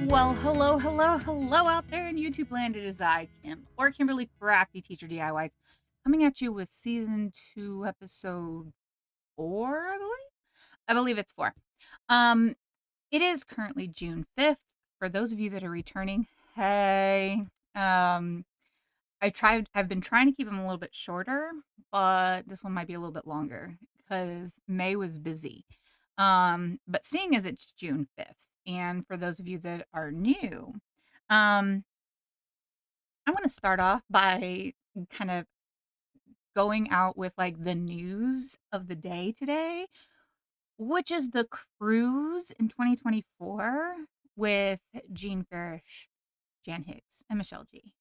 Well, hello, hello, hello out there in YouTube land. It is I, Kim, or Kimberly Crafty Teacher DIYs, coming at you with season 2, episode 4, I believe. I believe it's 4. Um, it is currently June 5th. For those of you that are returning, hey. I've been trying to keep them a little bit shorter, but this one might be a little bit longer because May was busy. But seeing as it's June 5th, and for those of you that are new, um, I'm going to start off by kind of going out with like the news of the day today, which is the cruise in 2024 with Jean Farish, Jan Hicks, and Michelle G.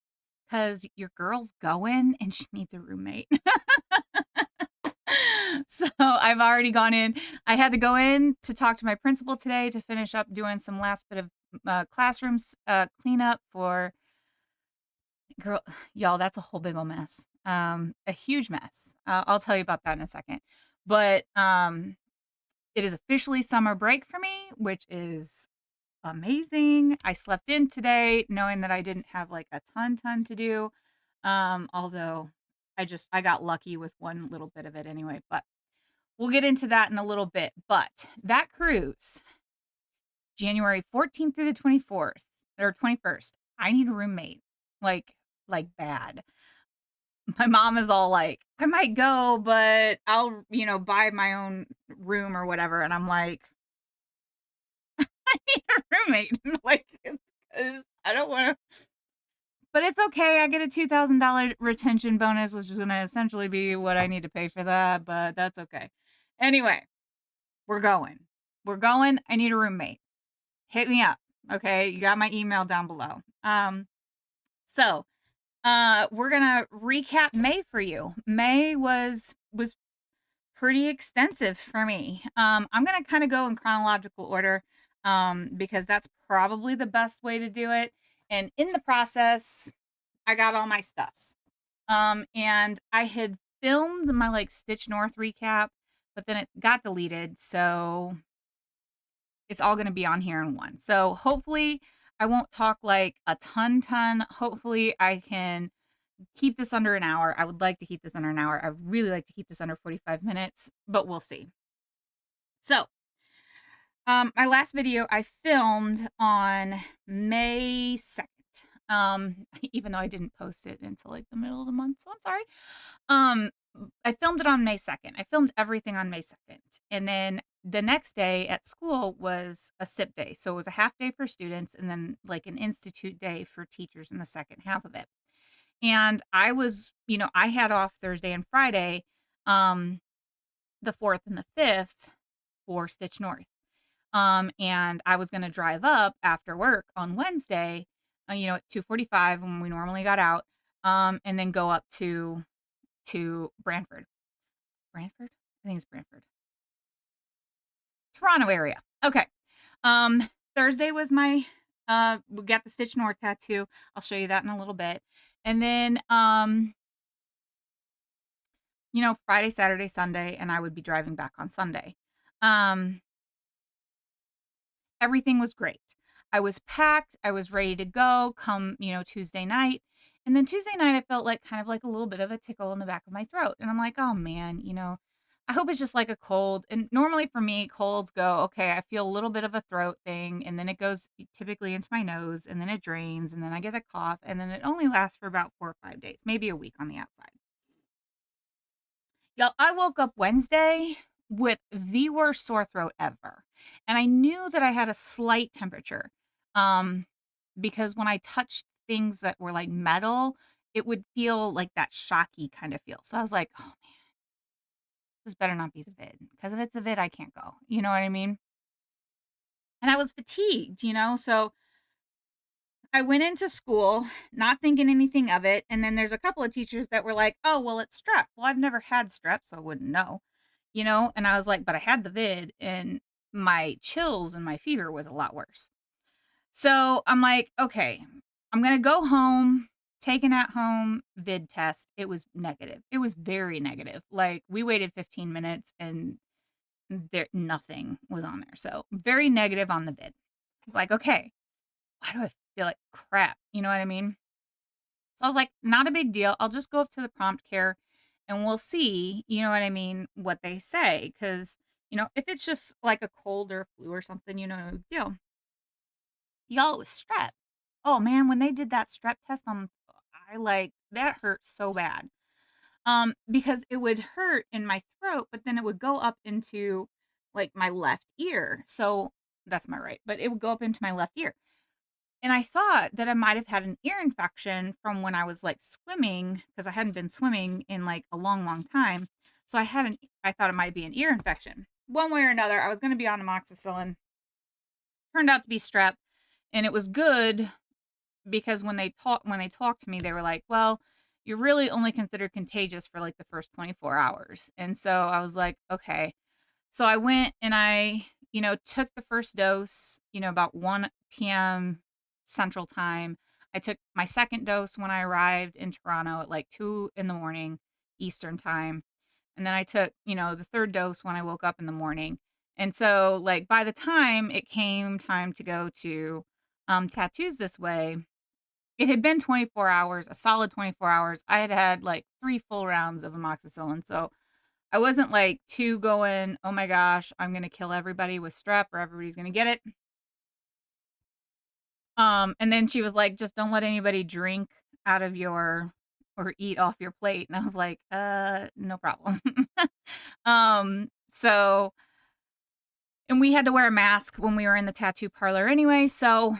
Because your girl's going and she needs a roommate. So I've already gone in. I had to go in to talk to my principal today to finish up doing some last bit of classrooms cleanup for girl. Y'all, that's a whole big old mess. A huge mess. I'll tell you about that in a second. But it is officially summer break for me, which is amazing. I slept in today knowing that I didn't have like a ton to do. Although I got lucky with one little bit of it anyway, but we'll get into that in a little bit. But that cruise, January 14th through the 24th or 21st, I need a roommate. Like bad. My mom is all like, I might go, but I'll, buy my own room or whatever. And I'm like, I need a roommate. Like, 'cause I don't want to, but it's okay. I get a $2,000 retention bonus, which is going to essentially be what I need to pay for that, but that's okay. Anyway, we're going. We're going. I need a roommate. Hit me up. Okay. You got my email down below. So we're gonna recap May for you. May was pretty extensive for me. I'm gonna kind of go in chronological order because that's probably the best way to do it. And in the process, I got all my stuffs. And I had filmed my like Stitch North recap, but then it got deleted, so it's all going to be on here in one. So hopefully I won't talk like a ton. Hopefully I can keep this under an hour. I would like to keep this under an hour. I really like to keep this under 45 minutes, but we'll see. So, my last video I filmed on May 2nd. Even though I didn't post it until like the middle of the month, so I'm sorry. I filmed it on May 2nd. I filmed everything on May 2nd. And then the next day at school was a SIP day. So it was a half day for students and then like an institute day for teachers in the second half of it. And I was, I had off Thursday and Friday, the 4th and the 5th for Stitch North. And I was going to drive up after work on Wednesday, at 2:45 when we normally got out, and then go up to Brantford. Brantford? I think it's Brantford. Toronto area. Okay. Thursday was my we got the Stitch North tattoo. I'll show you that in a little bit. And then Friday, Saturday, Sunday, and I would be driving back on Sunday. Everything was great. I was packed. I was ready to go come, Tuesday night. And then Tuesday night, I felt like kind of like a little bit of a tickle in the back of my throat. And I'm like, oh man, I hope it's just like a cold. And normally for me, colds go, okay, I feel a little bit of a throat thing. And then it goes typically into my nose and then it drains and then I get a cough. And then it only lasts for about 4 or 5 days, maybe a week on the outside. Y'all, I woke up Wednesday with the worst sore throat ever. And I knew that I had a slight temperature. Because when I touched things that were like metal, it would feel like that shocky kind of feel. So I was like, oh man, this better not be the vid. Because if it's the vid, I can't go. You know what I mean? And I was fatigued, so I went into school not thinking anything of it. And then there's a couple of teachers that were like, oh, well, it's strep. Well, I've never had strep, so I wouldn't know, And I was like, but I had the vid and my chills and my fever was a lot worse. So I'm like, okay, I'm going to go home, take an at-home vid test. It was negative. It was very negative. Like we waited 15 minutes and nothing was on there. So very negative on the vid. I was like, okay, why do I feel like crap? You know what I mean? So I was like, not a big deal. I'll just go up to the prompt care and we'll see, you know what I mean, what they say. Cause, if it's just like a cold or flu or something, no big deal. Y'all, it was strep. Oh man, when they did that strep test I like that hurt so bad. Because it would hurt in my throat, but then it would go up into like my left ear. So that's my right, but it would go up into my left ear. And I thought that I might have had an ear infection from when I was like swimming because I hadn't been swimming in like a long, long time. So I thought it might be an ear infection. One way or another, I was going to be on amoxicillin. Turned out to be strep, and it was good because when they talked to me, they were like, "Well, you're really only considered contagious for like the first 24 hours." And so I was like, "Okay." So I went and I took the first dose, about 1 p.m. Central Time. I took my second dose when I arrived in Toronto at like 2 in the morning Eastern Time. And then I took, the third dose when I woke up in the morning. And so, like, by the time it came time to go to tattoos this way, it had been 24 hours, a solid 24 hours. I had had like 3 full rounds of amoxicillin. So I wasn't like too going, "Oh my gosh, I'm gonna kill everybody with strep or everybody's gonna get it." And then she was like, "Just don't let anybody drink out of your or eat off your plate." And I was like, no problem." So and we had to wear a mask when we were in the tattoo parlor anyway, so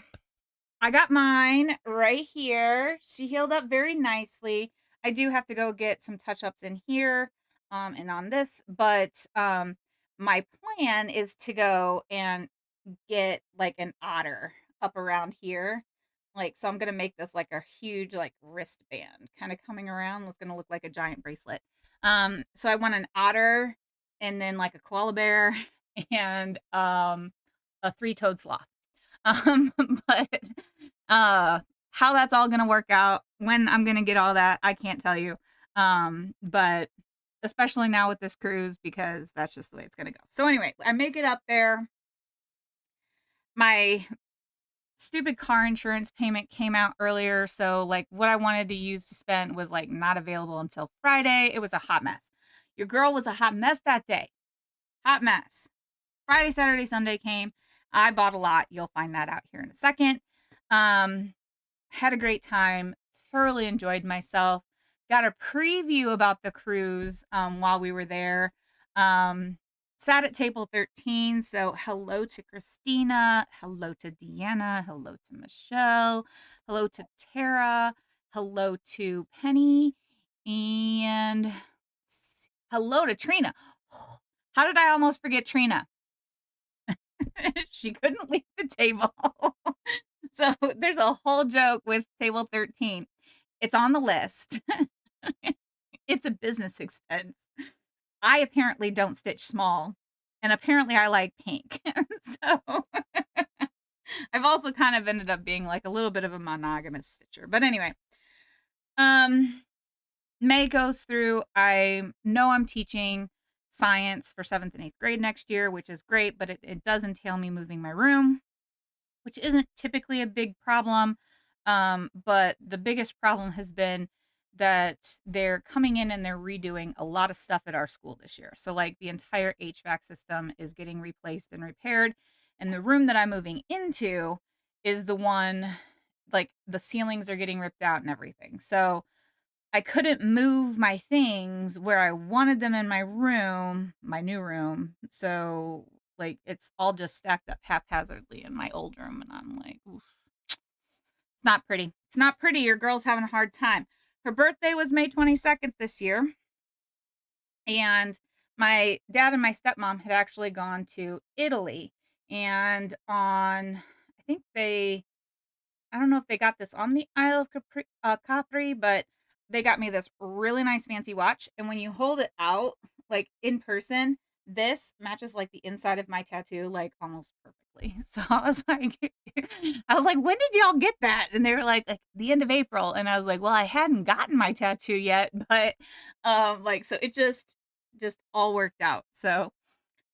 I got mine right here. She healed up very nicely. I do have to go get some touch-ups in here, and on this, but, my plan is to go and get, like, an otter up around here. Like, so I'm gonna make this, like, a huge, like, wristband kinda coming around. It's gonna look like a giant bracelet. So I want an otter and then, like, a koala bear and, a three-toed sloth. Um, but, uh, how that's all gonna work out, when I'm gonna get all that, I can't tell you. But especially now with this cruise because that's just the way it's gonna go. So anyway, I make it up there. My stupid car insurance payment came out earlier, so, like, what I wanted to use to spend was, like, not available until Friday. It was a hot mess. Your girl was a hot mess that day. Hot mess. Friday, Saturday, Sunday came. I bought a lot. You'll find that out here in a second. Um, had a great time. Thoroughly enjoyed myself. Got a preview about the cruise while we were there. Um, Sat at table 13. So hello to Christina. Hello to Deanna. Hello to Michelle. Hello to Tara. Hello to Penny. And hello to Trina. How did I almost forget Trina? She couldn't leave the table. So there's a whole joke with table 13. It's on the list. It's a business expense. I apparently don't stitch small, and apparently I like pink. So I've also kind of ended up being like a little bit of a monogamous stitcher. But anyway, um, May goes through. I know I'm teaching science for 7th and 8th grade next year, which is great, but it does entail me moving my room, which isn't typically a big problem. But the biggest problem has been that they're coming in and they're redoing a lot of stuff at our school this year. So, like, the entire HVAC system is getting replaced and repaired. And the room that I'm moving into is the one, like, the ceilings are getting ripped out and everything. So, I couldn't move my things where I wanted them in my room, my new room. So, like, it's all just stacked up haphazardly in my old room, and I'm like, "Oof, it's not pretty. It's not pretty. Your girl's having a hard time." Her birthday was May 22nd this year, and my dad and my stepmom had actually gone to Italy, and I think I don't know if they got this on the Isle of Capri, but they got me this really nice fancy watch. And when you hold it out, like in person, this matches like the inside of my tattoo, like almost perfectly. So I was like, when did y'all get that? And they were like the end of April. And I was like, well, I hadn't gotten my tattoo yet, but like, so it just all worked out. So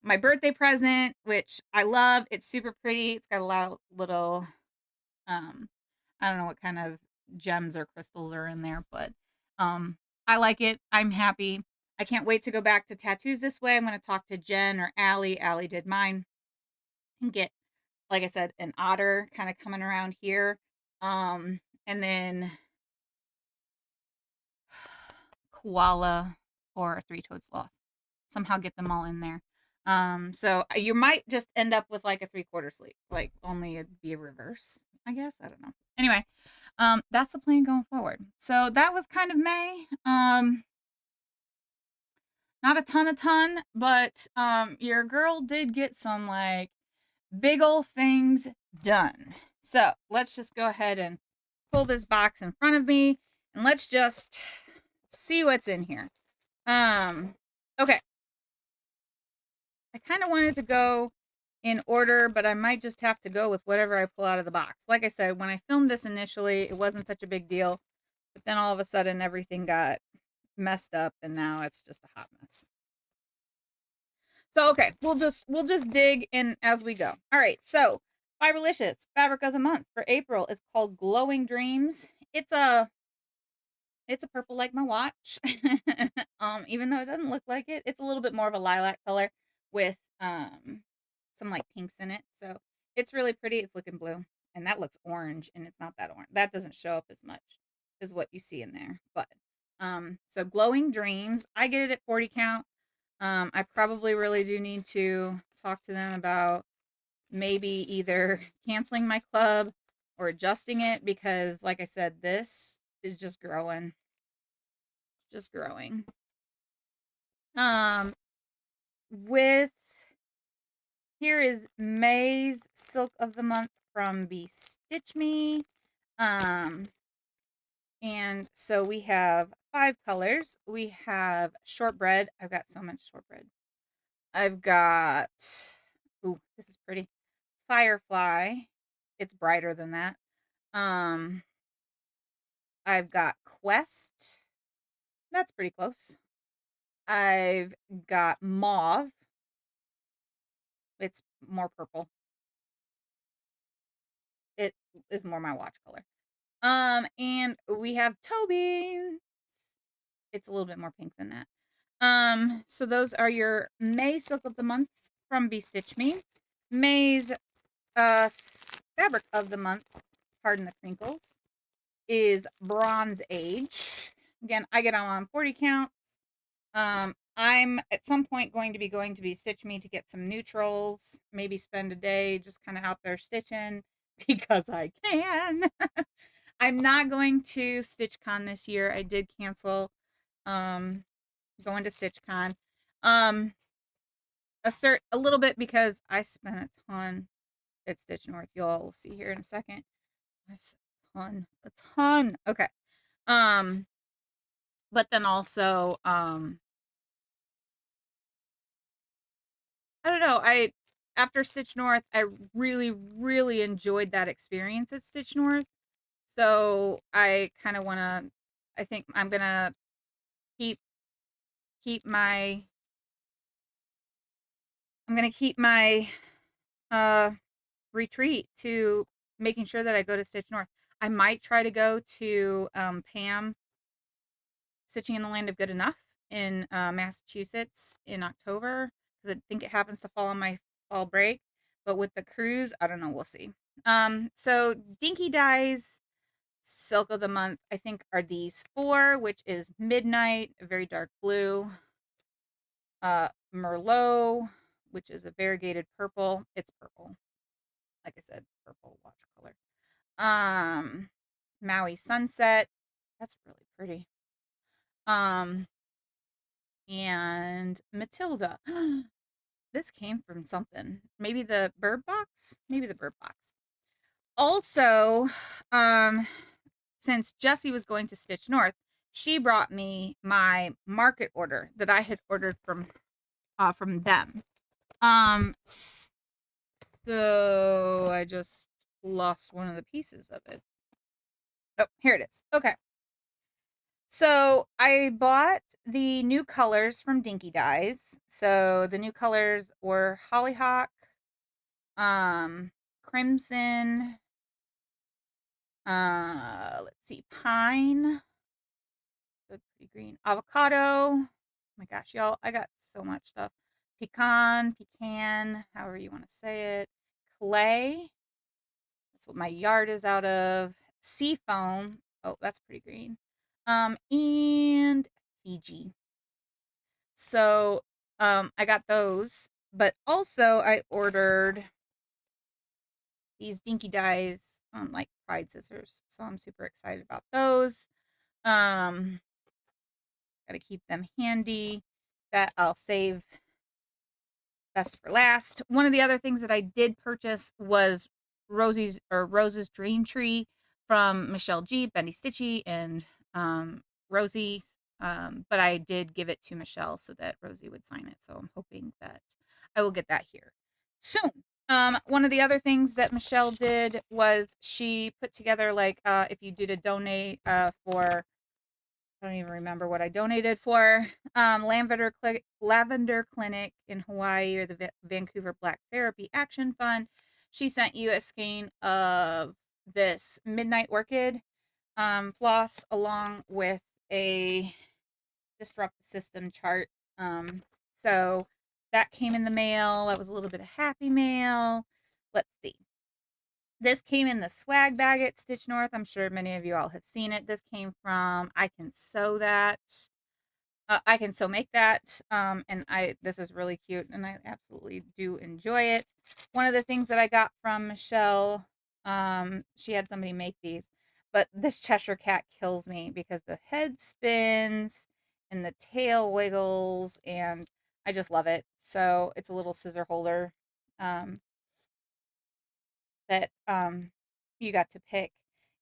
my birthday present, which I love, it's super pretty. It's got a lot of little Um, I don't know what kind of gems or crystals are in there, but um, I like it. I'm happy. I can't wait to go back to tattoos this way. I'm going to talk to Jen or Allie. Allie did mine and get, like I said, an otter kind of coming around here. And then koala or a three-toed sloth. Somehow get them all in there. So you might just end up with like a three-quarter sleeve, like only it'd be a reverse, I guess. I don't know. Anyway, that's the plan going forward. So that was kind of May. Not a ton, but your girl did get some like big old things done. So let's just go ahead and pull this box in front of me and let's just see what's in here. Okay. I kind of wanted to go in order, but I might just have to go with whatever I pull out of the box. Like I said, when I filmed this initially, it wasn't such a big deal, but then all of a sudden everything got messed up and now it's just a hot mess. So okay, we'll just dig in as we go. All right, so Fiberlicious fabric of the month for April is called Glowing Dreams. It's a purple like my watch. Even though it doesn't look like it, it's a little bit more of a lilac color with some like pinks in it. So it's really pretty. It's looking blue, and that looks orange, and it's not that orange. That doesn't show up as much as what you see in there. But so Glowing Dreams, I get it at 40 count. I probably really do need to talk to them about maybe either canceling my club or adjusting it because, like I said, this is just growing, just growing. Um, with here is May's Silk of the Month from Be Stitch Me. And so we have 5 colors. We have shortbread. I've got so much shortbread. I've got, ooh, this is pretty. Firefly. It's brighter than that. Um, I've got Quest. That's pretty close. I've got Mauve. It's more purple. It is more my watch color. And we have Toby. It's a little bit more pink than that. So those are your May Silk of the Months from Be Stitch Me. May's fabric of the month, pardon the crinkles, is Bronze Age. Again, I get on 40 count. I'm at some point going to be Stitch Me to get some neutrals, maybe spend a day just kind of out there stitching because I can. I'm not going to StitchCon this year. I did cancel um going to StitchCon. Um a little bit because I spent a ton at Stitch North. You'll see here in a second. A ton. Okay. Um but then also I don't know. I after Stitch North, I really, really enjoyed that experience at Stitch North. So I kind of want to. I think I'm gonna keep keep my. I'm gonna keep my uh retreat to making sure that I go to Stitch North. I might try to go to Pam Stitching in the Land of Good Enough in Massachusetts in October because I think it happens to fall on my fall break. But with the cruise, I don't know. We'll see. So Dinky Dye's Silk of the Month, I think, are these 4, which is Midnight, a very dark blue, Merlot, which is a variegated purple. It's purple, like I said, purple watch color. Maui Sunset, that's really pretty. Um, and Matilda. This came from something. Maybe the bird box? Maybe the bird box. Also, since Jessie was going to Stitch North, she brought me my market order that I had ordered from them. So I just lost one of the pieces of it. Oh, here it is. Okay. So I bought the new colors from Dinky Dyes. So the new colors were Hollyhock, Crimson, Let's see, pine, good, pretty green. Avocado. Oh my gosh, y'all, I got so much stuff. Pecan, however you want to say it. Clay. That's what my yard is out of. Sea foam. Oh, that's pretty green. And Fiji. So, I got those, but also I ordered these dinky dyes, like pride scissors. So I'm super excited about those. Um, Gotta keep them handy. That I'll save best for last. One of the other things that I did purchase was Rose's Dream Tree from Michelle G, Bendy Stitchy, and Rosie. But I did give it to Michelle so that Rosie would sign it. So I'm hoping that I will get that here soon. One of the other things that Michelle did was she put together like if you did a donate for I don't even remember what I donated for. Lavender Clinic in Hawaii or the Vancouver Black Therapy Action Fund. She sent you a skein of this Midnight Orchid floss along with a Disrupt the System chart. So that came in the mail. That was a little bit of happy mail. Let's see. This came in the swag bag at Stitch North. I'm sure many of you all have seen it. This came from I Can Sew That. I Can Sew Make That. And this is really cute and I absolutely do enjoy it. One of the things that I got from Michelle, she had somebody make these, but this Cheshire cat kills me because the head spins and the tail wiggles and I just love it. So it's a little scissor holder. Um, that you got to pick.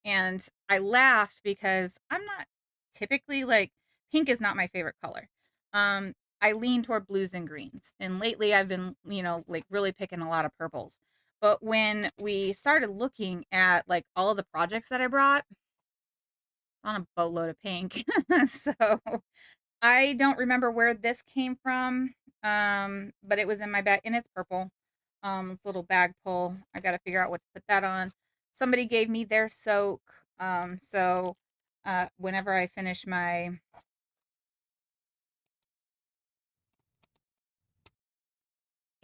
And I laughed because I'm not typically like pink is not my favorite color. I lean toward blues and greens. And lately I've been, like really picking a lot of purples. But when we started looking at like all of the projects that I brought, on a boatload of pink. So I don't remember where this came from, but it was in my bag and it's purple. It's a little bag pull. I got to figure out what to put that on. Somebody gave me their soak. So whenever I finish my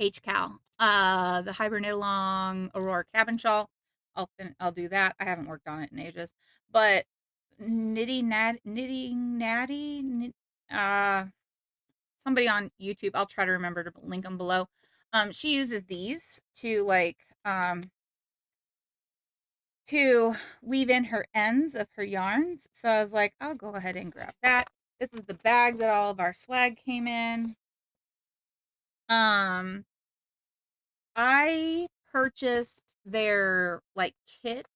HCal, the hybrid knit along Aurora cabin shawl, I'll do that. I haven't worked on it in ages, but knitting natty, uh, somebody on YouTube. I'll try to remember to link them below. She uses these to to weave in her ends of her yarns. So I was like, I'll go ahead and grab that. This is the bag that all of our swag came in. Um, I purchased their like kit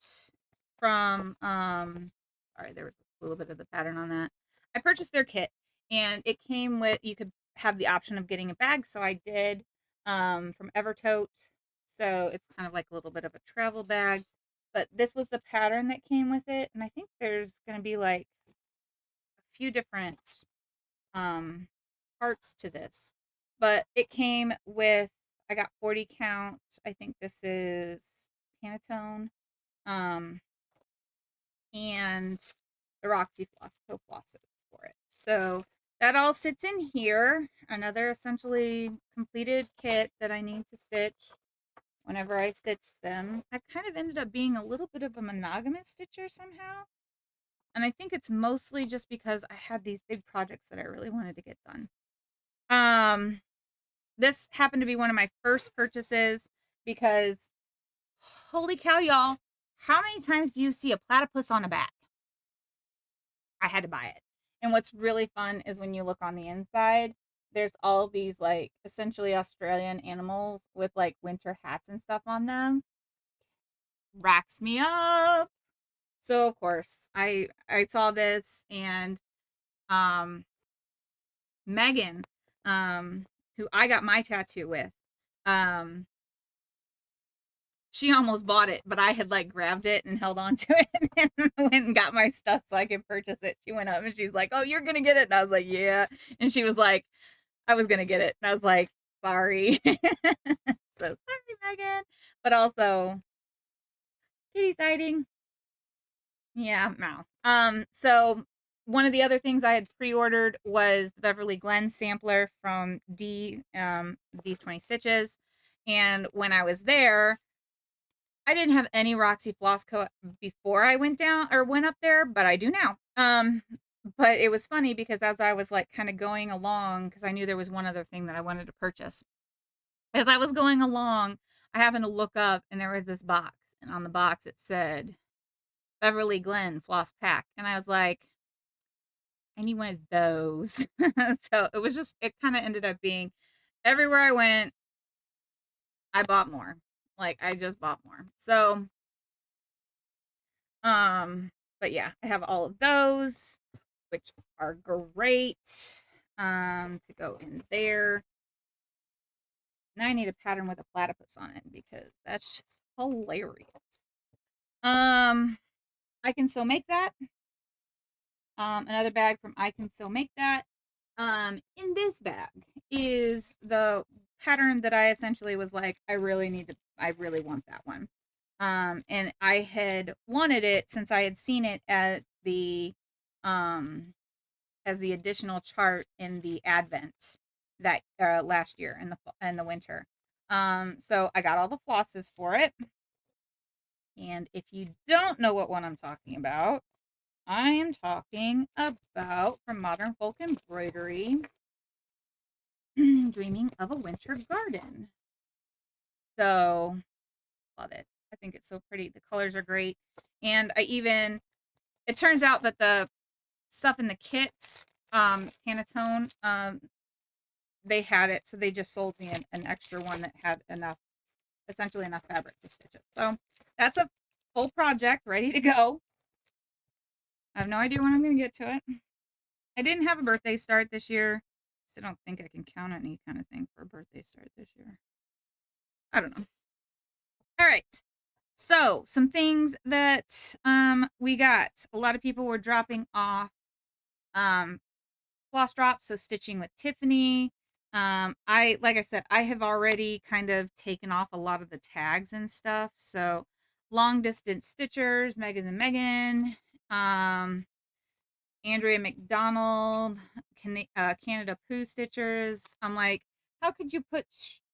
from sorry, there was a little bit of the pattern on that. I purchased their kit and it came with you could have the option of getting a bag, so I did from Evertote. So it's kind of like a little bit of a travel bag. But this was the pattern that came with it, and I think there's gonna be like a few different um parts to this. But it came with I got 40 count. I think this is Pantone. Um and the Roxy Floss co-flosses for it. So that all sits in here. Another essentially completed kit that I need to stitch whenever I stitch them. I've kind of ended up being a little bit of a monogamous stitcher somehow. And I think it's mostly just because I had these big projects that I really wanted to get done. Um, this happened to be one of my first purchases because holy cow, y'all, how many times do you see a platypus on a bag? I had to buy it. And what's really fun is when you look on the inside, there's all these like essentially Australian animals with like winter hats and stuff on them. Racks me up. So of course, I saw this and um Megan, who I got my tattoo with, um, she almost bought it, but I had like grabbed it and held on to it and went and got my stuff so I could purchase it. She went up and she's like, "Oh, you're gonna get it," and I was like, "Yeah," and she was like, "I was gonna get it," and I was like, "Sorry." So sorry, Megan, but also kitty sighting. Yeah, no. So one of the other things I had pre-ordered was the Beverly Glen sampler from D's 20 Stitches. And when I was there, I didn't have any Roxy Floss Co before I went down or went up there, but I do now. But it was funny because as I was like kind of going along, because I knew there was one other thing that I wanted to purchase. As I was going along, I happened to look up and there was this box, and on the box it said Beverly Glen Floss Pack. And I was like, I need one of those. So it was just, it kind of ended up being everywhere I went, I bought more. Like I just bought more. So, um, but yeah, I have all of those, which are great. To go in there. Now I need a pattern with a platypus on it because that's just hilarious. Um, I can still make that. Another bag from I Can Still Make That. In this bag is the pattern that I essentially was like, I really want that one. And I had wanted it since I had seen it at the, um, as the additional chart in the Advent that last year in the winter. So I got all the flosses for it. And if you don't know what one I'm talking about, I am talking about from Modern Folk Embroidery, Dreaming of a Winter Garden. So, love it. I think it's so pretty. The colors are great. And it turns out that the stuff in the kits, Pantone, they had it. So they just sold me an extra one that had essentially enough fabric to stitch it. So that's a full project ready to go. I have no idea when I'm going to get to it. I didn't have a birthday start this year. So I don't think I can count any kind of thing for a birthday start this year. I don't know. All right. So, some things that we got. A lot of people were dropping off um floss drops, so stitching with Tiffany. I like I said, I have already kind of taken off a lot of the tags and stuff. So, long distance stitchers, Megan and Megan. Andrea McDonald, Canada Poo Stitchers. I'm like, how could you put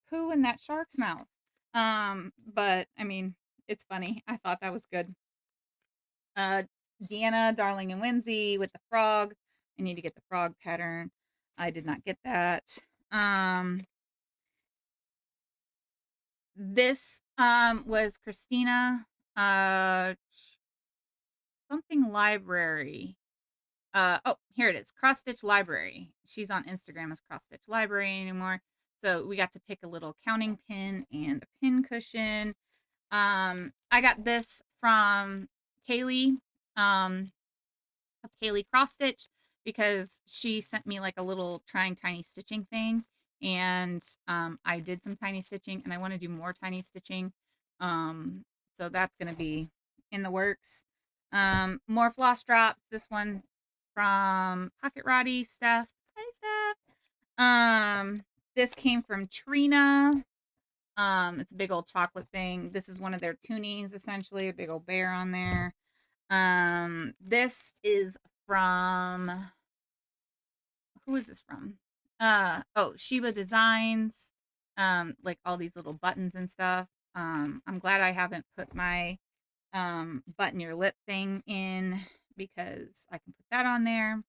poo in that shark's mouth? But I mean, it's funny. I thought that was good. Uh, Deanna, Darling and Whimsy with the frog. I need to get the frog pattern. I did not get that. This was Christina, uh, something library. Oh, here it is. Cross Stitch Library. She's on Instagram as Cross Stitch Library anymore. So we got to pick a little counting pin and a pin cushion. I got this from Kaylee, of Kaylee Cross Stitch because she sent me like a little trying tiny stitching thing. And I did some tiny stitching and I want to do more tiny stitching. Um, so that's going to be in the works. More floss drops. This one from Pocket Roddy Steph. Hi, Steph. This came from Trina. It's a big old chocolate thing. This is one of their tunings, essentially, a big old bear on there. This is from who is this from? Oh, Sheba Designs. Like all these little buttons and stuff. I'm glad I haven't put my button your lip thing in because I can put that on there.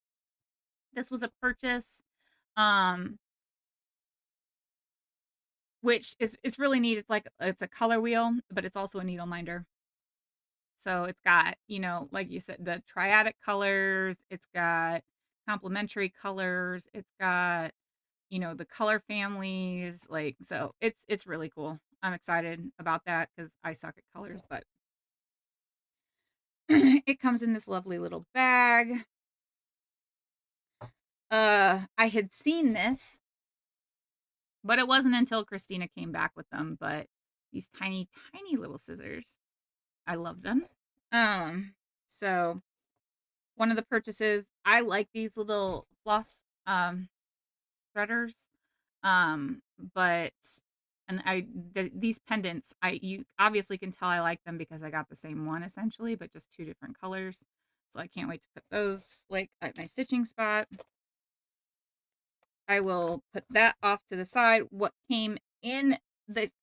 This was a purchase. Um, which is it's really neat. It's like it's a color wheel, but it's also a needle minder. So it's got, like you said, the triadic colors, it's got complementary colors, it's got, the color families, like so it's really cool. I'm excited about that because I suck at colors, but it comes in this lovely little bag. I had seen this, but it wasn't until Christina came back with them, but these tiny, tiny little scissors. I love them. Um, so one of the purchases, I like these little floss threaders. But And these pendants, you obviously can tell I like them because I got the same one essentially, but just two different colors. So I can't wait to put those like at my stitching spot. I will put that off to the side. What came in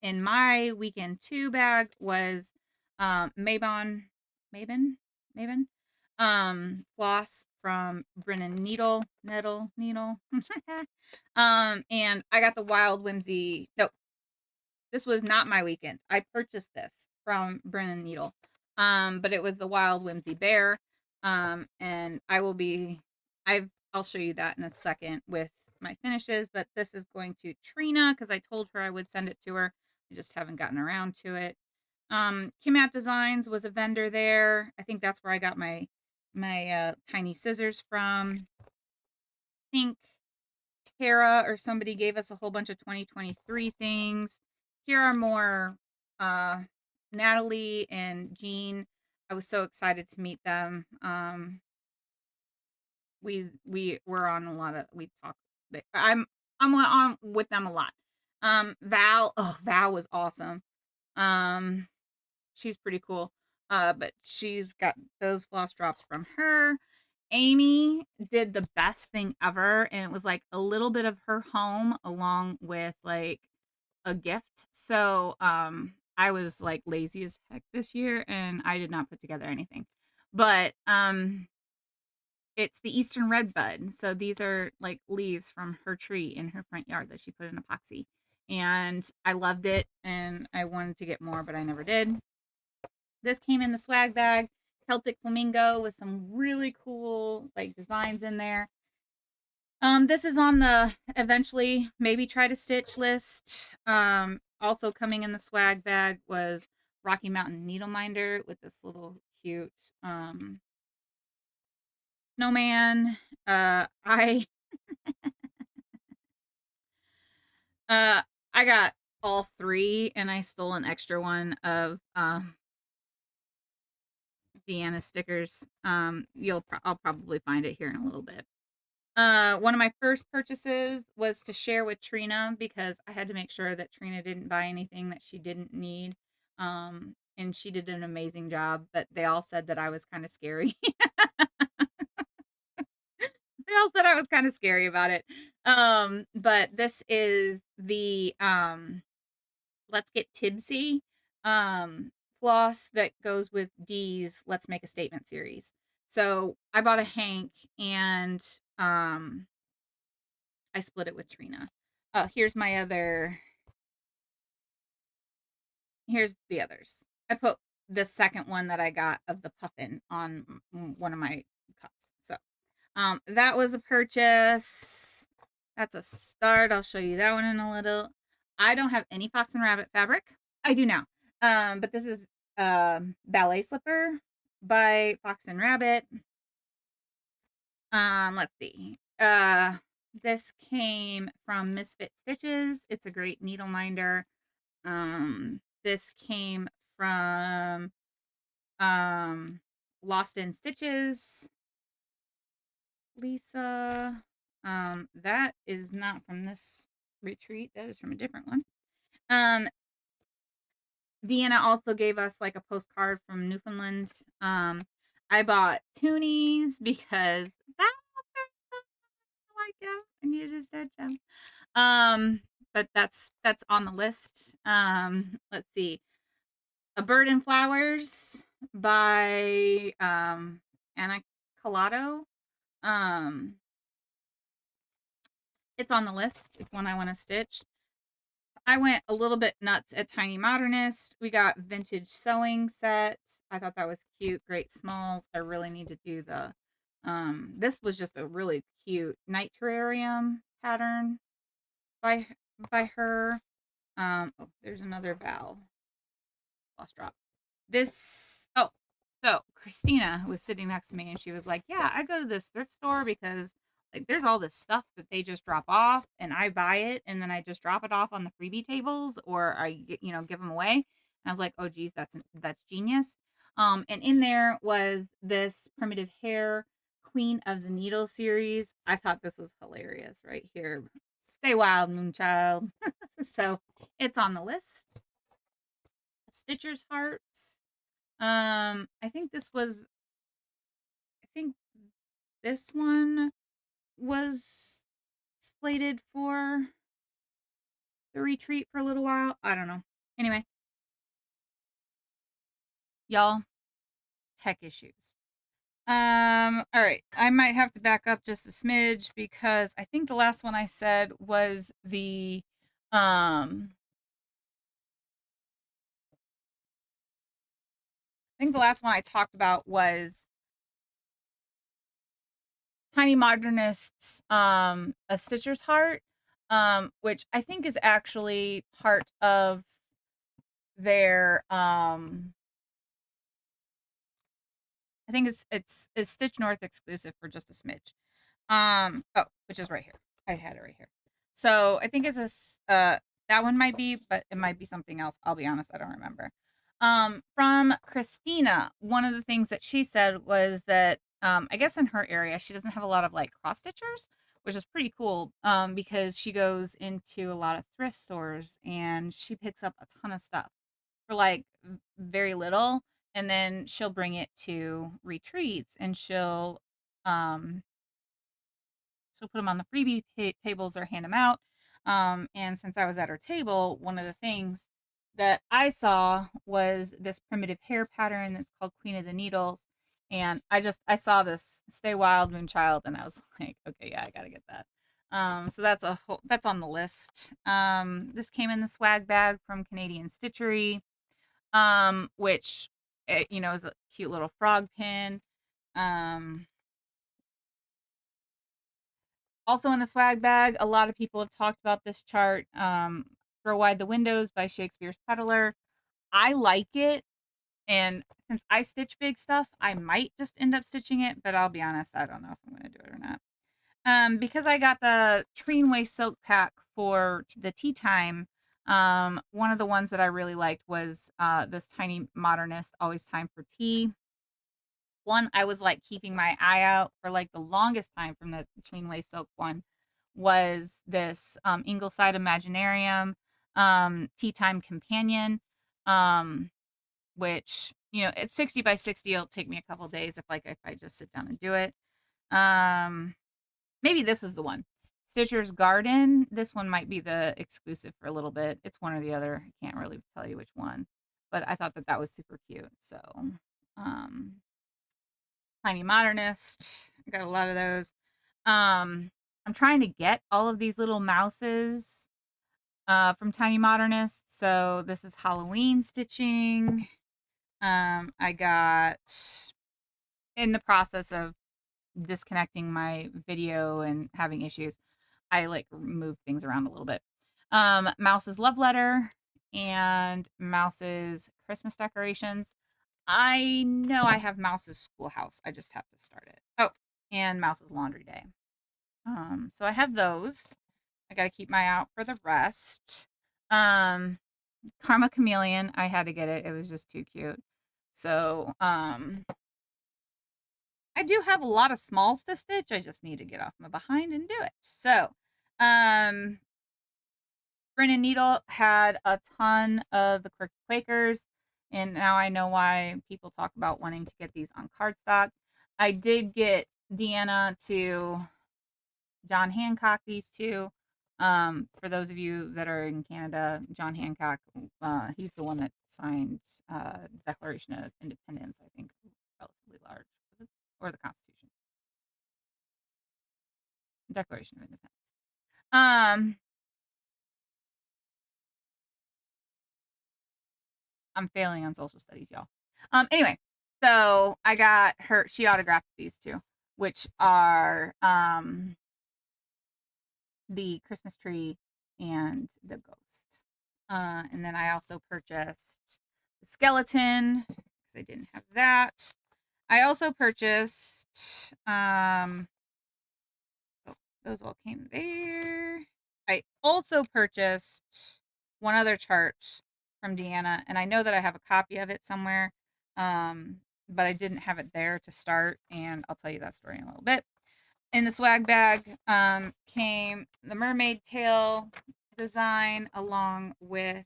my weekend 2 bag was Mabon Maven floss from Brennan Needle. And I got the Wild Whimsy. No, this was not my weekend. I purchased this from Brennan Needle. But it was the Wild Whimsy Bear. And I'll show you that in a second with my finishes, but this is going to Trina because I told her I would send it to her. I just haven't gotten around to it. Kim Designs was a vendor there. I think that's where I got my tiny scissors from. I think Tara or somebody gave us a whole bunch of 2023 things. Here are more Natalie and Jean. I was so excited to meet them. We were on a lot of we talked. I'm on with them a lot. Val was awesome. She's pretty cool. But she's got those floss drops from her. Amy did the best thing ever, and it was like a little bit of her home along with like a gift. So I was like lazy as heck this year and I did not put together anything. But it's the Eastern Redbud. So these are like leaves from her tree in her front yard that she put in epoxy. And I loved it and I wanted to get more, but I never did. This came in the swag bag, Celtic Flamingo with some really cool like designs in there. This is on the eventually maybe try to stitch list. Also coming in the swag bag was Rocky Mountain Needle Minder with this little cute snowman. I uh I got all three and I stole an extra one of Deanna stickers. I'll probably find it here in a little bit. One of my first purchases was to share with Trina because I had to make sure that Trina didn't buy anything that she didn't need. And she did an amazing job, but they all said that I was kind of scary. They all said I was kind of scary about it. But this is the Let's Get Tipsy floss that goes with Dee's Let's Make a Statement series. So I bought a hank and I split it with Trina. Oh, here's the others. I put the second one that I got of the puffin on one of my cups. So, that was a purchase. That's a start. I'll show you that one in a little. I don't have any Fox and Rabbit fabric. I do now. But this is ballet slipper by Fox and Rabbit. Let's see. This came from Misfit Stitches. It's a great needle minder. This came from Lost in Stitches. Lisa. That is not from this retreat. That is from a different one. Deanna also gave us like a postcard from Newfoundland. I bought toonies because that I like them. I need to stitch them. But that's on the list. Let's see. A Bird and Flowers by Anna Collado. Um, it's on the list. It's one I want to stitch. I went a little bit nuts at Tiny Modernist. We got vintage sewing set. I thought that was cute. Great smalls. I really need to do the this was just a really cute night terrarium pattern by by her. Oh, there's another Val. Lost drop. So Christina, who was sitting next to me, and she was like, "Yeah, I go to this thrift store because like there's all this stuff that they just drop off, and I buy it, and then I just drop it off on the freebie tables, or give them away." And I was like, "Oh, geez, that's genius." And in there was this primitive hair Queen of the Needle series. I thought this was hilarious right here. Stay wild, Moonchild. So It's on the list. Stitcher's Hearts. I think this one was slated for the retreat for a little while. I don't know. Anyway, y'all, tech issues. All right. I might have to back up just a smidge because I think the last one I said was I think the last one I talked about was Tiny Modernists A Stitcher's Heart, which I think is actually part of their I think it's Stitch North exclusive for just a smidge. Oh, which is right here. I had it right here. So I think that one might be, but it might be something else. I'll be honest, I don't remember. From Christina, one of the things that she said was that I guess in her area she doesn't have a lot of like cross stitchers, which is pretty cool. Because she goes into a lot of thrift stores and she picks up a ton of stuff for like very little, and then she'll bring it to retreats and um she'll put them on the freebie tables or hand them out. And since I was at her table, one of the things that I saw was this primitive hair pattern that's called Queen of the Needles. And I saw this Stay Wild Moonchild, and I was like, okay, yeah, I gotta get that. So that's on the list. This came in the swag bag from Canadian Stitchery, which is a cute little frog pin. Um, Also in the swag bag, a lot of people have talked about this chart. Throw Wide the Windows by Shakespeare's Peddler. I like it, and since I stitch big stuff, I might just end up stitching it, but I'll be honest, I don't know if I'm going to do it or not. Because I got the Treenway Silk Pack for the tea time. One of the ones that I really liked was this Tiny Modernist Always Time for Tea. One I was like keeping my eye out for like the longest time from the Chainway Silk one was this Ingleside Imaginarium Tea Time Companion, um, which it's 60 by 60. It'll take me a couple days if I just sit down and do it. Um, Maybe this is the one. Stitcher's Garden. This one might be the exclusive for a little bit. It's one or the other. I can't really tell you which one, but I thought that was super cute. So, um, Tiny Modernist. I got a lot of those. I'm trying to get all of these little mouses from Tiny Modernist. So this is Halloween stitching. I got in the process of disconnecting my video and having issues. I like moved things around a little bit. Mouse's Love Letter and Mouse's Christmas decorations. I know I have Mouse's Schoolhouse. I just have to start it. Oh, and Mouse's Laundry Day. So I have those. I got to keep my eye out for the rest. Um, Karma Chameleon. I had to get it. It was just too cute. So, I do have a lot of smalls to stitch. I just need to get off my behind and do it. So, um, Brennan Needle had a ton of the Quakers, and now I know why people talk about wanting to get these on cardstock. I did get Deanna to John Hancock these two. For those of you that are in Canada, John Hancock, he's the one that signed Declaration of Independence, I think, relatively large, or the Constitution, Declaration of Independence. Um, I'm failing on social studies, y'all. Anyway, so I got her. She autographed these two, which are the Christmas tree and the ghost. And then I also purchased the skeleton because I didn't have that. I also purchased oh, those all came there. I also purchased one other chart from Deanna, and I know that I have a copy of it somewhere, but I didn't have it there to start, and I'll tell you that story in a little bit. In the swag bag came the mermaid tail design along with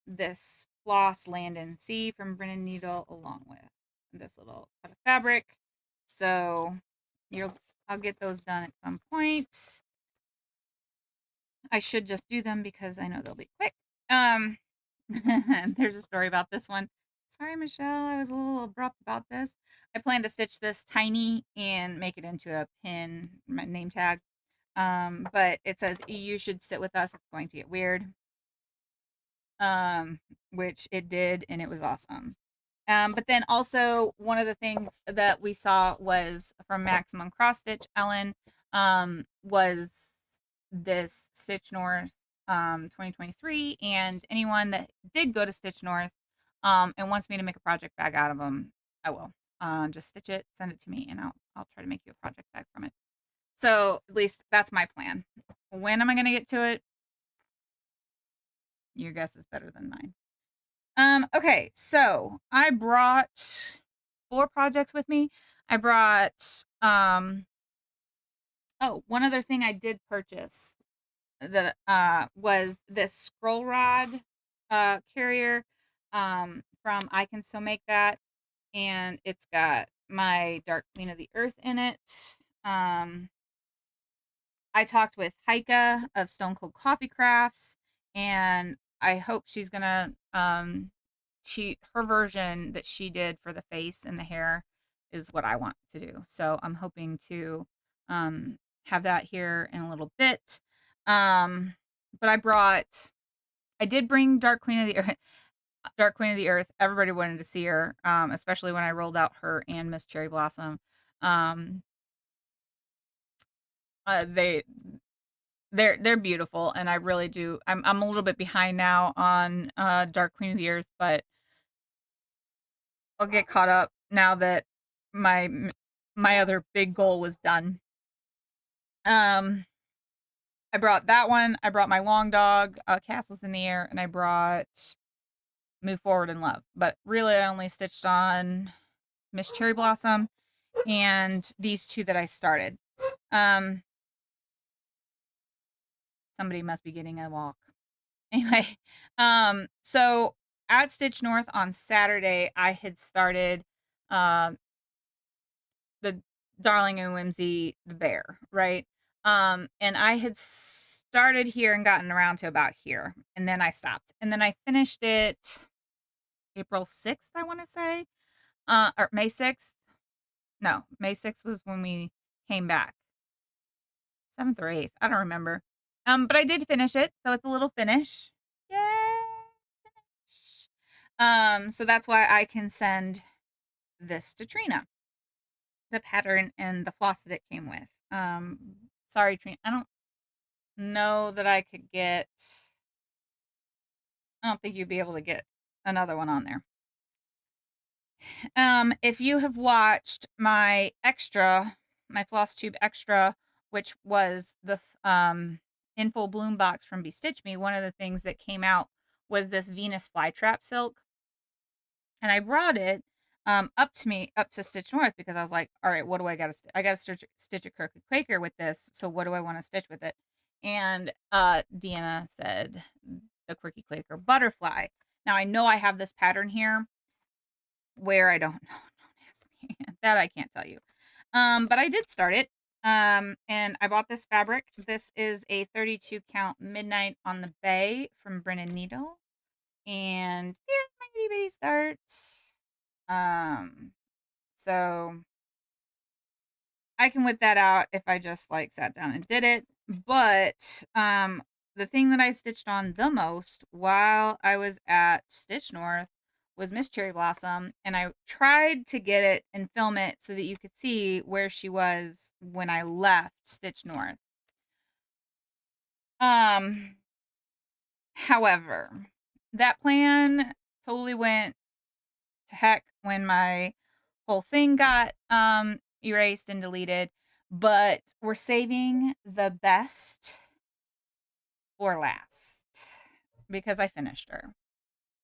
this floss land and sea from Brennan Needle along with this little cut of fabric. So you'll I'll get those done at some point. I should just do them because I know they'll be quick. Um there's a story about this one. Sorry, Michelle, I was a little abrupt about this. I plan to stitch this tiny and make it into a pin, my name tag. But it says you should sit with us. It's going to get weird. Which it did, and it was awesome. But then also one of the things that we saw was from Maximum Cross Stitch, Ellen, was this Stitch North 2023, and anyone that did go to Stitch North and wants me to make a project bag out of them, I will. Just stitch it, send it to me, and I'll try to make you a project bag from it. So at least that's my plan. When am I going to get to it? Your guess is better than mine. Okay, so I brought 4 projects with me. I brought oh, one other thing I did purchase that was this scroll rod carrier from I Can Still Make That, and it's got my Dark Queen of the Earth in it. I talked with Heike of Stone Cold Coffee Crafts, and I hope she's gonna her version that she did for the face and the hair is what I want to do. So I'm hoping to have that here in a little bit. But I did bring Dark Queen of the Earth. Dark Queen of the Earth. Everybody wanted to see her, especially when I rolled out her and Miss Cherry Blossom. Um, they they're beautiful, and I really do. I'm a little bit behind now on Dark Queen of the Earth, but I'll get caught up now that my my other big goal was done. Um, I brought that one. I brought my long dog, Castles in the Air, and I brought Move Forward in Love. But really, I only stitched on Miss Cherry Blossom and these 2 that I started. Um, somebody must be getting a walk. Anyway, so at Stitch North on Saturday, I had started the Darling and Whimsy the bear, right? And I had started here and gotten around to about here, and then I stopped. And then I finished it April 6th, I want to say. Or May 6th. No, May 6th was when we came back. 7th or 8th, I don't remember. But I did finish it, so it's a little finish. Yay! So that's why I can send this to Trina, the pattern and the floss that it came with. Sorry, Trina, I don't know that I could get. I don't think you'd be able to get another one on there. If you have watched my extra, my floss tube extra, which was the in full bloom box from Bestitch Me, one of the things that came out was this Venus flytrap silk, and I brought it up to Stitch North because I was like, all right, what do I got to I got to stitch a Crooked Quaker with this, so what do I want to stitch with it? And Deanna said the Quirky Quaker butterfly. Now I know I have this pattern here where I don't know. Don't ask me. That I can't tell you. But I did start it. And I bought this fabric. This is a 32 count Midnight on the Bay from Brennan Needle. And there's my itty bitty start. So I can whip that out if I just like sat down and did it. But the thing that I stitched on the most while I was at Stitch North was Miss Cherry Blossom, and I tried to get it and film it so that you could see where she was when I left Stitch North. However, that plan totally went to heck when my whole thing got erased and deleted, but we're saving the best for last because I finished her.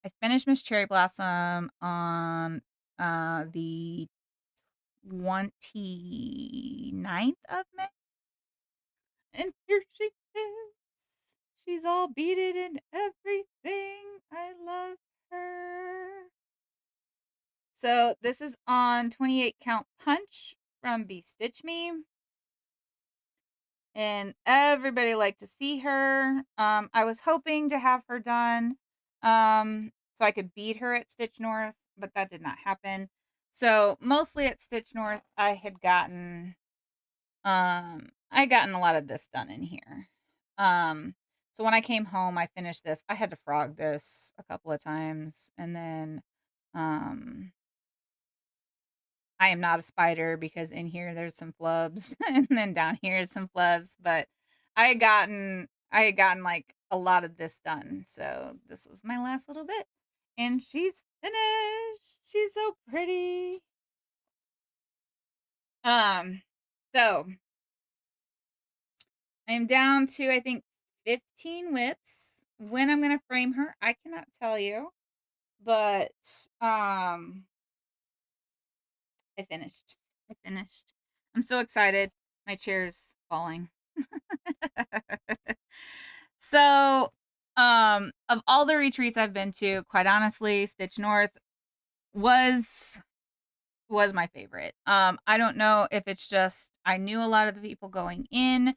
I finished Miss Cherry Blossom on the 29th of May. And here she is. She's all beaded and everything. I love her. So this is on 28 Count Punch from Be Stitch Me. And everybody liked to see her. I was hoping to have her done so I could beat her at Stitch North, but that did not happen. So mostly at Stitch North, I gotten a lot of this done in here. So when I came home, I finished this. I had to frog this a couple of times, and then um I am not a spider because in here there's some flubs, and then down here is some flubs, but I had gotten like a lot of this done. So this was my last little bit. And she's finished. She's so pretty. Um so I am down to I think 15 whips. When I'm gonna frame her, I cannot tell you. But I finished. I finished. I'm so excited. My chair's falling. So, of all the retreats I've been to, quite honestly, Stitch North was my favorite. I don't know if it's just I knew a lot of the people going in.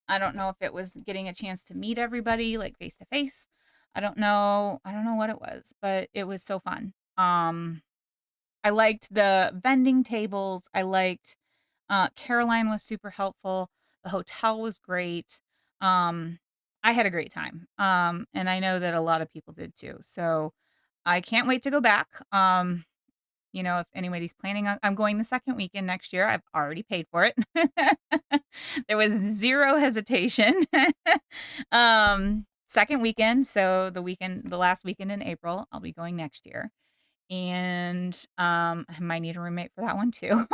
I don't know if it was getting a chance to meet everybody like face to face. I don't know. I don't know what it was, but it was so fun. I liked the vending tables. I liked Caroline was super helpful. The hotel was great. I had a great time. And I know that a lot of people did too. So I can't wait to go back. If anybody's planning on I'm going the second weekend next year. I've already paid for it. There was zero hesitation. Second weekend, so the last weekend in April, I'll be going next year. And I might need a roommate for that one too.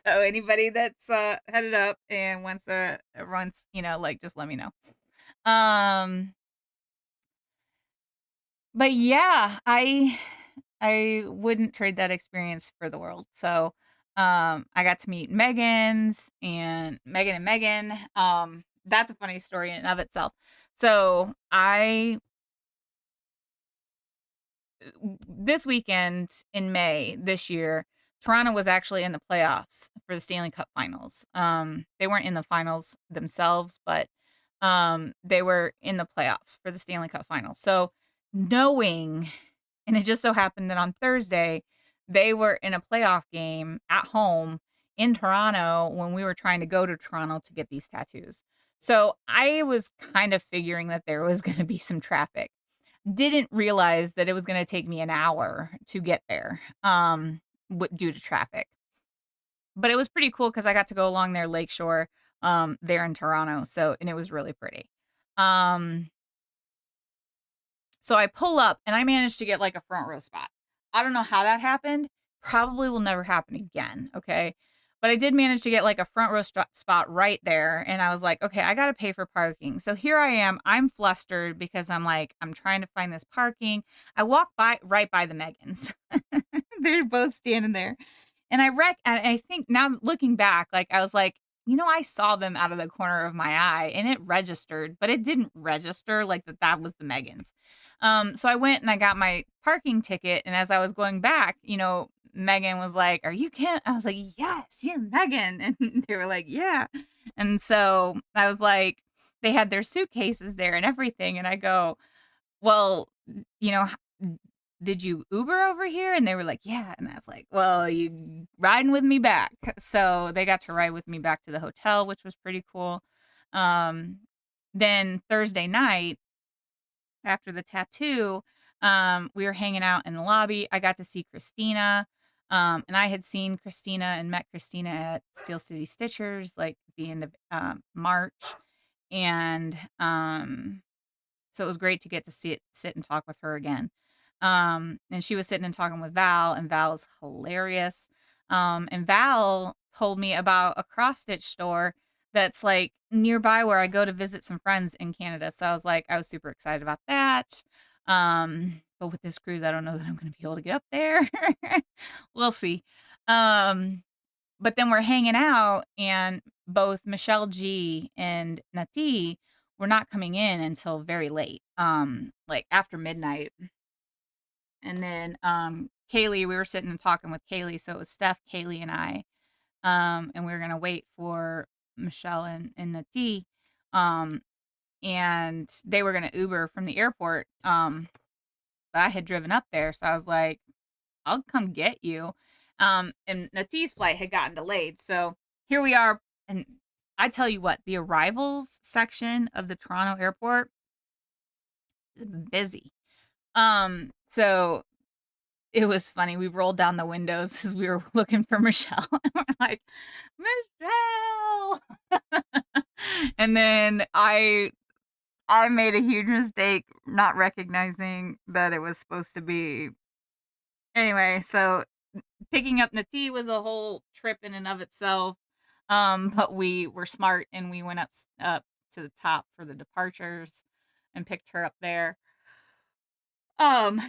So anybody that's headed up and wants like just let me know. Um but yeah, I wouldn't trade that experience for the world. So I got to meet Megan and Megan. That's a funny story in and of itself. So I this weekend in May this year, Toronto was actually in the playoffs for the Stanley Cup Finals. They weren't in the finals themselves, but they were in the playoffs for the Stanley Cup Finals. So knowing, and it just so happened that on Thursday they were in a playoff game at home in Toronto when we were trying to go to Toronto to get these tattoos. So I was kind of figuring that there was going to be some traffic. Didn't realize that it was gonna take me an hour to get there, due to traffic. But it was pretty cool because I got to go along their lakeshore, there in Toronto, and it was really pretty. Um so I pull up and I managed to get like a front row spot. I don't know how that happened. Probably will never happen again. Okay. But I did manage to get like a front row spot right there. And I was like, okay, I got to pay for parking. So here I am. I'm flustered because I'm like, I'm trying to find this parking. I walk right by the Megans. They're both standing there. And I think now looking back, like I was like, I saw them out of the corner of my eye and it registered, but it didn't register like that was the Megans. So I went and I got my parking ticket. And as I was going back, Megan was like, "Are you Kim?" I was like, "Yes, you're Megan." And they were like, "Yeah." And so I was like, they had their suitcases there and everything. And I go, "Well, you know, did you Uber over here?" And they were like, "Yeah." And I was like, "Well, you riding with me back." So they got to ride with me back to the hotel, which was pretty cool. Um, then Thursday night, after the tattoo, we were hanging out in the lobby. I got to see Christina. And I had seen Christina and met Christina at Steel City Stitchers like at the end of March. And so it was great to get to sit and talk with her again. And she was sitting and talking with Val, and Val is hilarious. And Val told me about a cross stitch store that's like nearby where I go to visit some friends in Canada. So I was super excited about that. But with this cruise, I don't know that I'm going to be able to get up there. We'll see. But then we're hanging out, and both Michelle G and Nati were not coming in until very late, like after midnight. And then Kaylee, we were sitting and talking with Kaylee, so it was Steph, Kaylee, and I, and we were gonna wait for Michelle and Nati, um, and they were gonna Uber from the airport. But I had driven up there, so I was like, "I'll come get you." And Nati's flight had gotten delayed, so here we are. And I tell you what, the arrivals section of the Toronto airport is busy. So it was funny. We rolled down the windows as we were looking for Michelle. And we're like, Michelle. And then I made a huge mistake not recognizing that it was supposed to be. Anyway, so picking up Nati was a whole trip in and of itself. But we were smart and we went up to the top for the departures and picked her up there. Um,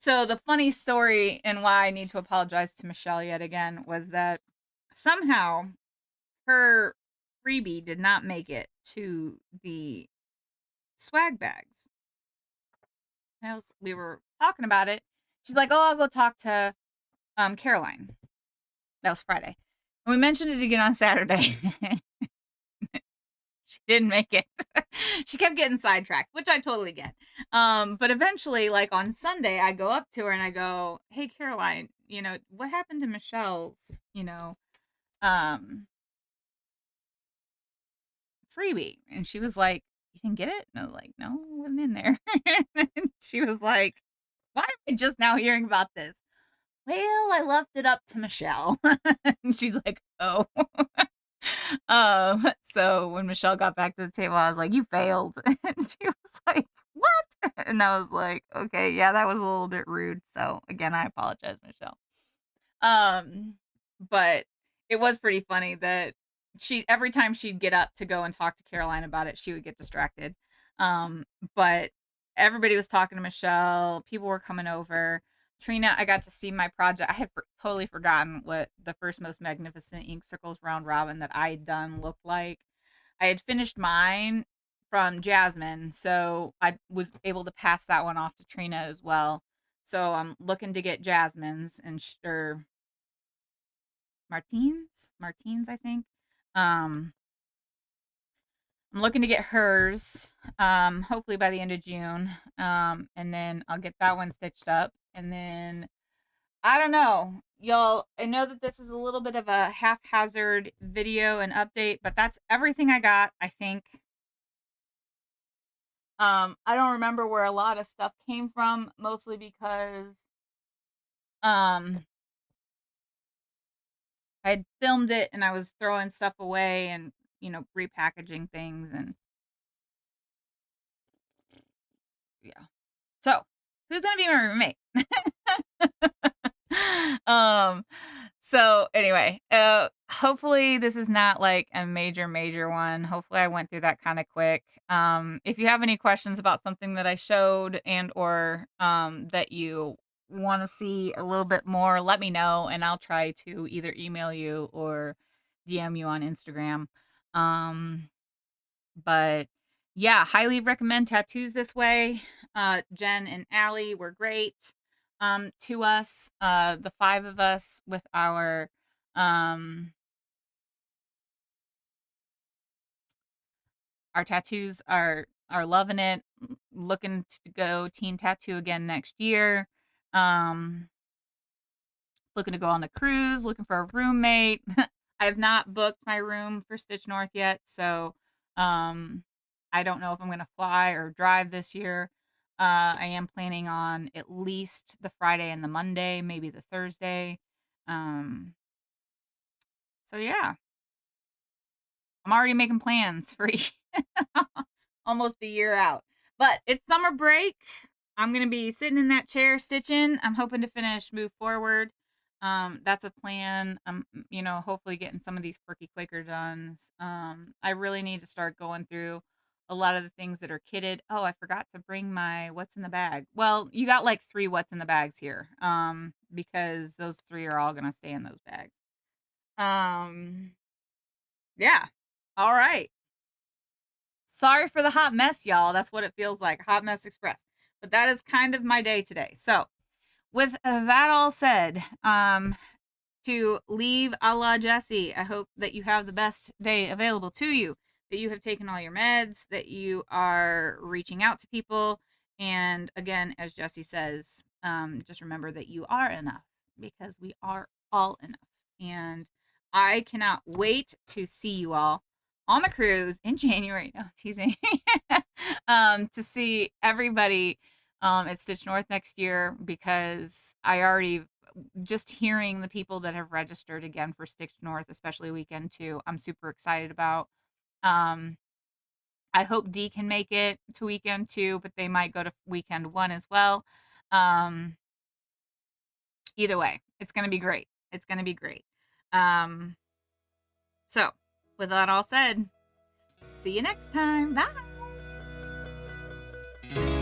so the funny story and why I need to apologize to Michelle yet again was that somehow her freebie did not make it to the swag bags. We were talking about it. She's like, "Oh, I'll go talk to Caroline." That was Friday. And we mentioned it again on Saturday. She didn't make it. She kept getting sidetracked, which I totally get. But eventually, like on Sunday, I go up to her and I go, "Hey, Caroline, what happened to Michelle's, freebie?" And she was like, "You didn't get it?" And I was like, "No, it wasn't in there." And she was like, "Why am I just now hearing about this?" "Well, I left it up to Michelle." And she's like, "Oh." So when Michelle got back to the table, I was like, "You failed." And she was like, "What?" And I was like, "Okay, yeah, that was a little bit rude." So again, I apologize, Michelle. Um, but it was pretty funny that every time she'd get up to go and talk to Caroline about it, she would get distracted. But everybody was talking to Michelle. People were coming over. Trina, I got to see my project. I had totally forgotten what the first most magnificent ink circles round robin that I had done looked like. I had finished mine from Jasmine, so I was able to pass that one off to Trina as well. So I'm looking to get Jasmine's or Martine's, I think. Um, I'm looking to get hers, hopefully by the end of June. And then I'll get that one stitched up. And then I don't know, y'all. I know that this is a little bit of a haphazard video and update, but that's everything I got, I think. I don't remember where a lot of stuff came from, mostly because um I had filmed it and I was throwing stuff away and repackaging things. And yeah. So, who's gonna be my roommate? um, so anyway, hopefully this is not like a major one. Hopefully I went through that kind of quick. If you have any questions about something that I showed and or that you want to see a little bit more, let me know and I'll try to either email you or DM you on Instagram. Um, but yeah, highly recommend tattoos this way. Jen and Allie were great to us. The five of us with um our tattoos are loving it. Looking to go team tattoo again next year. Um Looking to go on the cruise, looking for a roommate. I have not booked my room for Stitch North yet, so I don't know if I'm going to fly or drive this year. I am planning on at least the Friday and the Monday, maybe the Thursday. Um, so yeah, I'm already making plans for almost a year out. But it's summer break. I'm gonna be sitting in that chair stitching. I'm hoping to finish Move Forward. That's a plan. Hopefully getting some of these quirky Quaker done. I really need to start going through a lot of the things that are kitted. Oh, I forgot to bring my what's in the bag. Well, you got like 3 what's in the bags here. Because those 3 are all gonna stay in those bags. Yeah. All right. Sorry for the hot mess, y'all. That's what it feels like, hot mess express. But that is kind of my day today. So, with that all said, to leave a la Jesse, I hope that you have the best day available to you, that you have taken all your meds, that you are reaching out to people. And again, as Jesse says, just remember that you are enough, because we are all enough. And I cannot wait to see you all on the cruise in January. No, teasing. To see everybody at Stitch North next year, because I already, just hearing the people that have registered again for Stitch North, especially weekend 2, I'm super excited about. Um, I hope D can make it to weekend 2, but they might go to weekend 1 as well. Um, Either way, it's going to be great. It's going to be great. Um, so, with that all said, see you next time. Bye.